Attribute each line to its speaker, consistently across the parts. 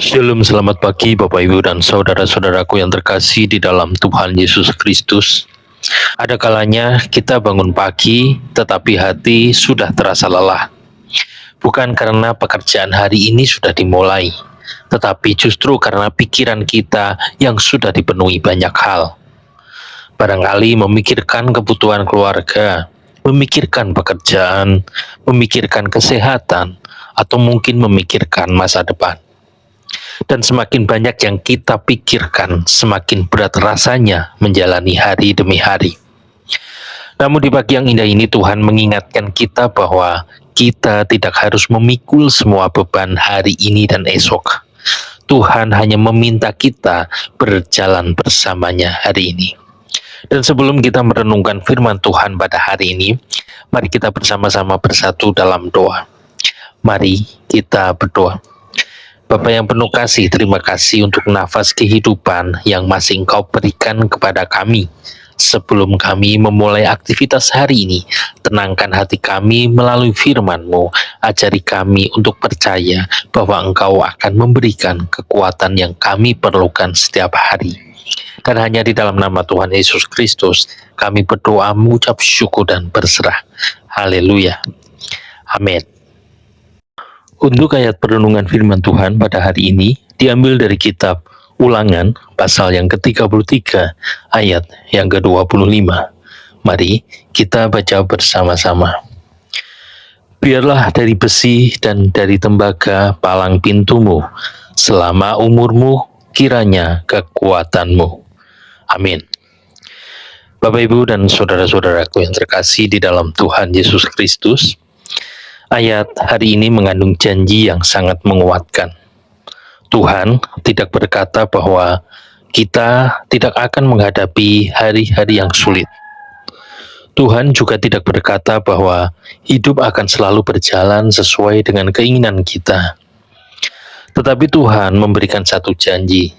Speaker 1: Shalom, selamat pagi Bapak Ibu dan saudara-saudaraku yang terkasih di dalam Tuhan Yesus Kristus. Ada kalanya kita bangun pagi tetapi hati sudah terasa lelah. Bukan karena pekerjaan hari ini sudah dimulai, tetapi justru karena pikiran kita yang sudah dipenuhi banyak hal. Barangkali memikirkan kebutuhan keluarga, memikirkan pekerjaan, memikirkan kesehatan, atau mungkin memikirkan masa depan. Dan semakin banyak yang kita pikirkan, semakin berat rasanya menjalani hari demi hari. Namun di pagi yang indah ini Tuhan mengingatkan kita bahwa kita tidak harus memikul semua beban hari ini dan esok. Tuhan hanya meminta kita berjalan bersamanya hari ini. Dan sebelum kita merenungkan firman Tuhan pada hari ini, mari kita bersama-sama bersatu dalam doa. Mari kita berdoa. Bapa yang penuh kasih, terima kasih untuk nafas kehidupan yang masih Engkau berikan kepada kami. Sebelum kami memulai aktivitas hari ini, tenangkan hati kami melalui firman-Mu. Ajari kami untuk percaya bahwa Engkau akan memberikan kekuatan yang kami perlukan setiap hari. Dan hanya di dalam nama Tuhan Yesus Kristus, kami berdoa, mengucap syukur dan berserah. Haleluya. Amin. Untuk ayat perenungan firman Tuhan pada hari ini diambil dari kitab Ulangan pasal yang ke-33 ayat yang ke-25. Mari kita baca bersama-sama. Biarlah dari besi dan dari tembaga palang pintumu, selama umurmu kiranya kekuatanmu. Amin. Bapak, Ibu, dan saudara-saudaraku yang terkasih di dalam Tuhan Yesus Kristus, ayat hari ini mengandung janji yang sangat menguatkan. Tuhan tidak berkata bahwa kita tidak akan menghadapi hari-hari yang sulit. Tuhan juga tidak berkata bahwa hidup akan selalu berjalan sesuai dengan keinginan kita. Tetapi Tuhan memberikan satu janji,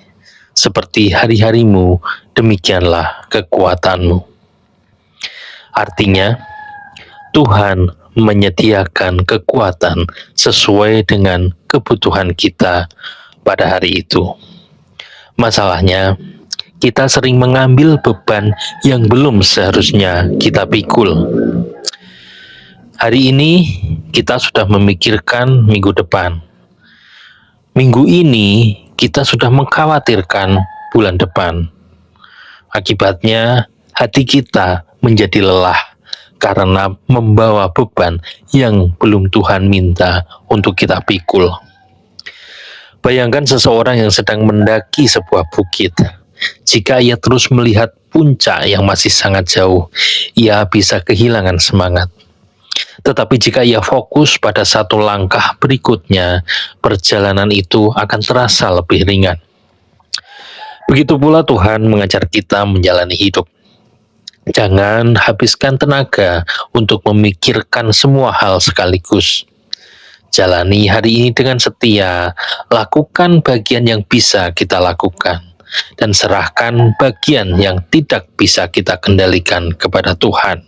Speaker 1: seperti hari-harimu, demikianlah kekuatanmu. Artinya, Tuhan menyediakan kekuatan sesuai dengan kebutuhan kita pada hari itu. Masalahnya, kita sering mengambil beban yang belum seharusnya kita pikul. Hari ini kita sudah memikirkan minggu depan. Minggu ini kita sudah mengkhawatirkan bulan depan. Akibatnya, hati kita menjadi lelah karena membawa beban yang belum Tuhan minta untuk kita pikul. Bayangkan seseorang yang sedang mendaki sebuah bukit. Jika ia terus melihat puncak yang masih sangat jauh, ia bisa kehilangan semangat. Tetapi jika ia fokus pada satu langkah berikutnya, perjalanan itu akan terasa lebih ringan. Begitu pula Tuhan mengajar kita menjalani hidup. Jangan habiskan tenaga untuk memikirkan semua hal sekaligus. Jalani hari ini dengan setia, lakukan bagian yang bisa kita lakukan, dan serahkan bagian yang tidak bisa kita kendalikan kepada Tuhan.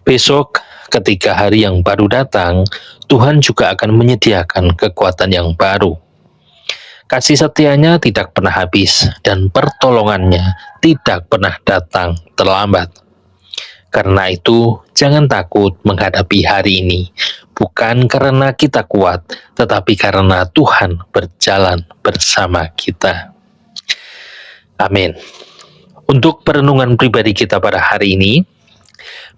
Speaker 1: Besok, ketika hari yang baru datang, Tuhan juga akan menyediakan kekuatan yang baru. Kasih setianya tidak pernah habis, dan pertolongannya tidak pernah datang terlambat. Karena itu, jangan takut menghadapi hari ini, bukan karena kita kuat, tetapi karena Tuhan berjalan bersama kita. Amin. Untuk perenungan pribadi kita pada hari ini,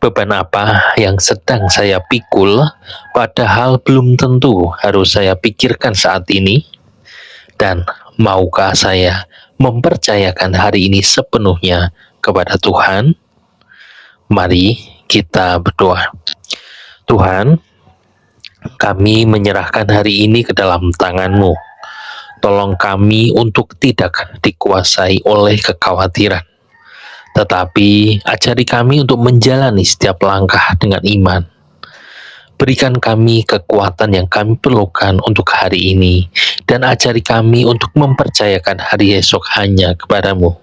Speaker 1: beban apa yang sedang saya pikul, padahal belum tentu harus saya pikirkan saat ini? Dan maukah saya mempercayakan hari ini sepenuhnya kepada Tuhan? Mari kita berdoa. Tuhan, kami menyerahkan hari ini ke dalam tangan-Mu. Tolong kami untuk tidak dikuasai oleh kekhawatiran, tetapi ajari kami untuk menjalani setiap langkah dengan iman. Berikan kami kekuatan yang kami perlukan untuk hari ini, dan ajari kami untuk mempercayakan hari esok hanya kepadamu.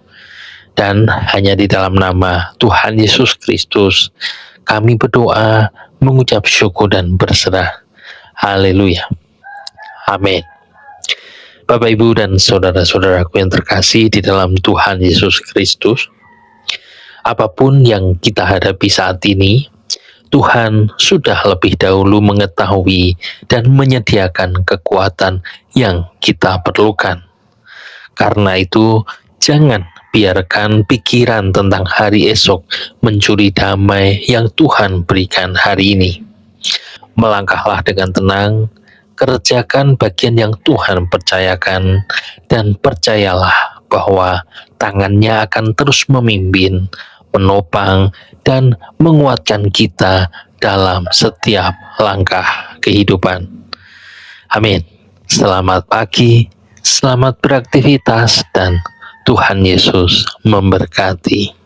Speaker 1: Dan hanya di dalam nama Tuhan Yesus Kristus, kami berdoa, mengucap syukur dan berserah. Haleluya. Amin. Bapak, Ibu, dan saudara-saudaraku yang terkasih di dalam Tuhan Yesus Kristus, apapun yang kita hadapi saat ini, Tuhan sudah lebih dahulu mengetahui dan menyediakan kekuatan yang kita perlukan. Karena itu, jangan biarkan pikiran tentang hari esok mencuri damai yang Tuhan berikan hari ini. Melangkahlah dengan tenang, kerjakan bagian yang Tuhan percayakan, dan percayalah bahwa tangannya akan terus memimpin, menopang, dan menguatkan kita dalam setiap langkah kehidupan. Amin. Selamat pagi, selamat beraktivitas, dan Tuhan Yesus memberkati.